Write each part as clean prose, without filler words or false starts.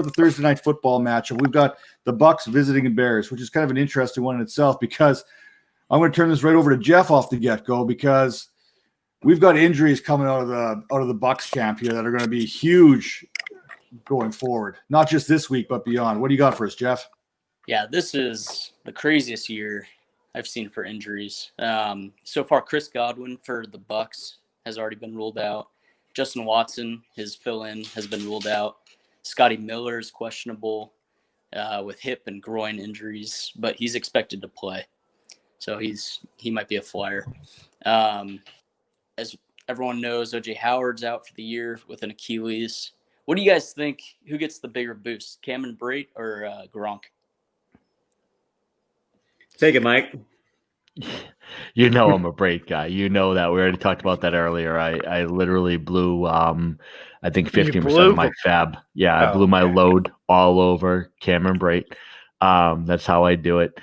the Thursday night football matchup. We've got the Bucks visiting the Bears, which is kind of an interesting one in itself because I'm going to turn this right over to Jeff off the get-go because we've got injuries coming out of the Bucks camp here that are going to be huge going forward, not just this week but beyond. What do you got for us, Jeff? Yeah, this is the craziest year I've seen for injuries. So far, Chris Godwin for the Bucks has already been ruled out. Justin Watson, his fill-in, has been ruled out. Scotty Miller is questionable with hip and groin injuries, but he's expected to play. So he might be a flyer. As everyone knows, O.J. Howard's out for the year with an Achilles. What do you guys think? Who gets the bigger boost, Cameron Brate or Gronk? Take it, Mike. You know I'm a Brate guy. You know that. We already talked about that earlier. I literally blew, I think 15% of my fab. Yeah, I blew my load all over Cameron Brate. That's how I do it.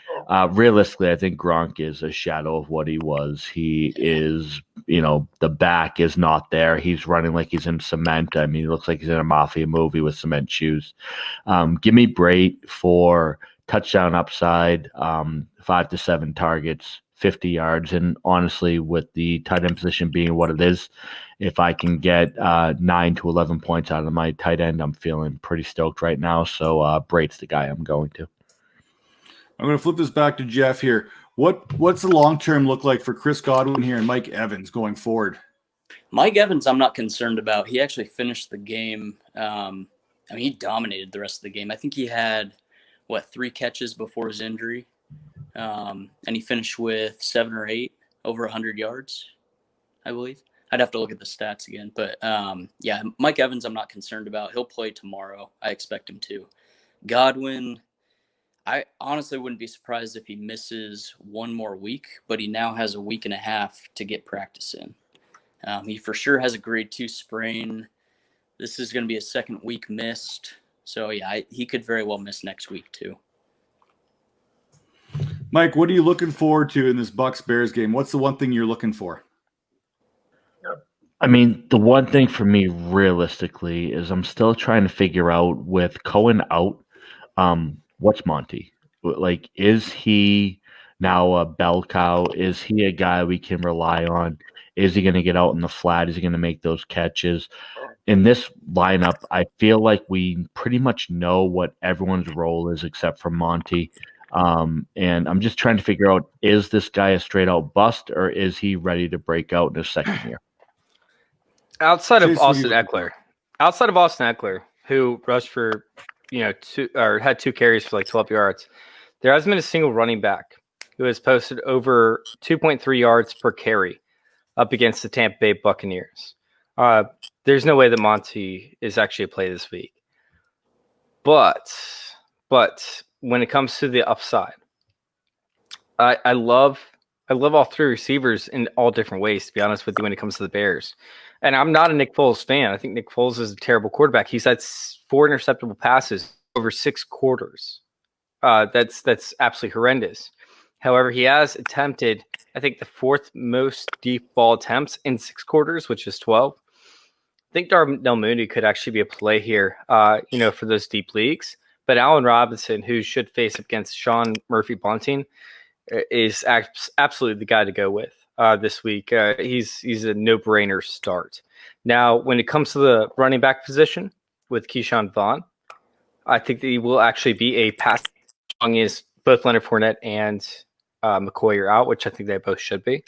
Realistically, I think Gronk is a shadow of what he was. He is, the back is not there. He's running like he's in cement. I mean, he looks like he's in a mafia movie with cement shoes. Give me Brate for touchdown upside, 5 to 7 targets, 50 yards. And honestly, with the tight end position being what it is, if I can get 9 to 11 points out of my tight end, I'm feeling pretty stoked right now. So Brate's the guy I'm going to. I'm going to flip this back to Jeff here. What's the long-term look like for Chris Godwin here and Mike Evans going forward? Mike Evans, I'm not concerned about. He actually finished the game. He dominated the rest of the game. I think he had, 3 catches before his injury. And he finished with 7 or 8 over 100 yards, I believe. I'd have to look at the stats again. But, Mike Evans I'm not concerned about. He'll play tomorrow. I expect him to. Godwin, I honestly wouldn't be surprised if he misses one more week, but he now has a week and a half to get practice in. He for sure has a grade 2 sprain. This is going to be a second week missed. So, he could very well miss next week too. Mike, what are you looking forward to in this Bucks-Bears game? What's the one thing you're looking for? I mean, the one thing for me realistically is I'm still trying to figure out with Cohen out, what's Monty? Like, is he now a bell cow? Is he a guy we can rely on? Is he going to get out in the flat? Is he going to make those catches? In this lineup, I feel like we pretty much know what everyone's role is except for Monty. And I'm just trying to figure out, is this guy a straight out bust or is he ready to break out in his second year? Outside of Austin Eckler, who rushed for, 2 or had 2 carries for 12 yards, there hasn't been a single running back who has posted over 2.3 yards per carry up against the Tampa Bay Buccaneers. There's no way that Monty is actually a play this week. But when it comes to the upside, I love all 3 receivers in all different ways, to be honest with you, when it comes to the Bears. And I'm not a Nick Foles fan. I think Nick Foles is a terrible quarterback. He's had 4 interceptable passes over 6 quarters. That's absolutely horrendous. However, he has attempted, I think, the 4th most deep ball attempts in 6 quarters, which is 12. I think Darnell Mooney could actually be a play here, for those deep leagues. But Allen Robinson, who should face up against Sean Murphy-Bunting, is absolutely the guy to go with this week. He's a no-brainer start. Now, when it comes to the running back position with Keyshawn Vaughn, I think that he will actually be a pass long as both Leonard Fournette and McCoy are out, which I think they both should be.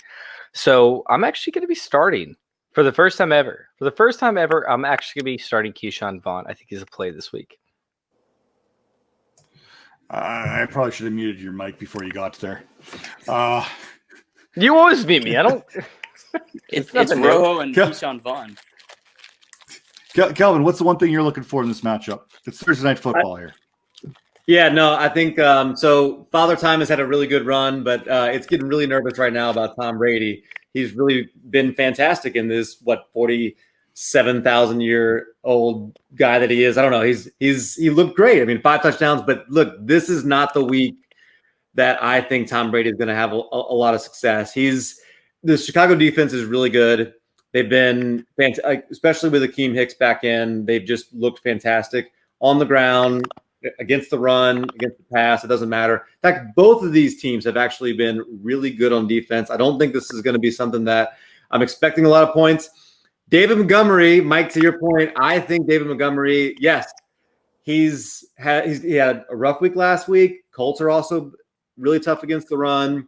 So I'm actually going to be starting for the first time ever. I'm actually going to be starting Keyshawn Vaughn. I think he's a play this week. I probably should have muted your mic before you got there. You always beat me. I don't. It's Rojo and Keyshawn Vaughn. Kelvin, what's the one thing you're looking for in this matchup? It's Thursday night football here. Yeah, no, I think so. Father Time has had a really good run, but it's getting really nervous right now about Tom Brady. He's really been fantastic in this 47,000-year-old guy that he is. I don't know. He looked great. I mean, 5 touchdowns. But look, this is not the week that I think Tom Brady is going to have a lot of success. The Chicago defense is really good. They've been fantastic, especially with Akeem Hicks back in. They've just looked fantastic. on the ground, against the run, against the pass. It doesn't matter. In fact, both of these teams have actually been really good on defense. I don't think this is going to be something that I'm expecting a lot of points. David Montgomery, Mike, to your point, I think David Montgomery, yes, he had a rough week last week. Colts are also really tough against the run.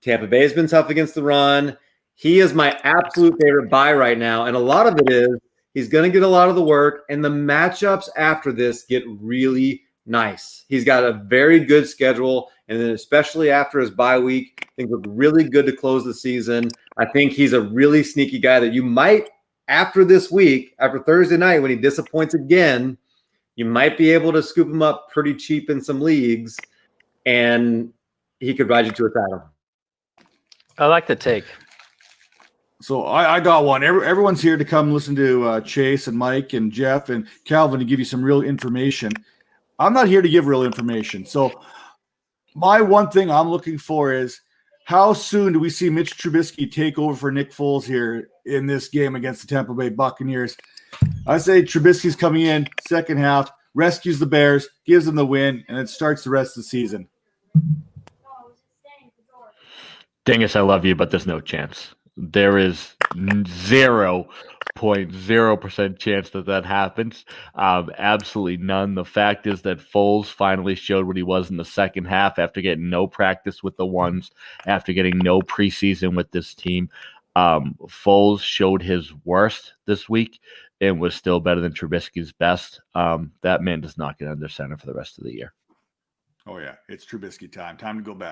Tampa Bay has been tough against the run. He is my absolute favorite buy right now, and a lot of it is he's going to get a lot of the work, and the matchups after this get really nice. He's got a very good schedule, and then especially after his bye week, things look really good to close the season. I think he's a really sneaky guy that you might, after this week, after Thursday night, when he disappoints again, you might be able to scoop him up pretty cheap in some leagues, and he could ride you to a title. I like the take. So I got one. Everyone's here to come listen to Chase and Mike and Jeff and Calvin to give you some real information. I'm not here to give real information. So my one thing I'm looking for is how soon do we see Mitch Trubisky take over for Nick Foles here in this game against the Tampa Bay Buccaneers? I say Trubisky's coming in second half, rescues the Bears, gives them the win, and it starts the rest of the season. Dingus, I love you, but there's no chance. There is 0.0% chance that happens. Absolutely none. The fact is that Foles finally showed what he was in the second half after getting no practice with the ones, after getting no preseason with this team. Foles showed his worst this week and was still better than Trubisky's best. That man does not get under center for the rest of the year. Oh, yeah. It's Trubisky time. Time to go back.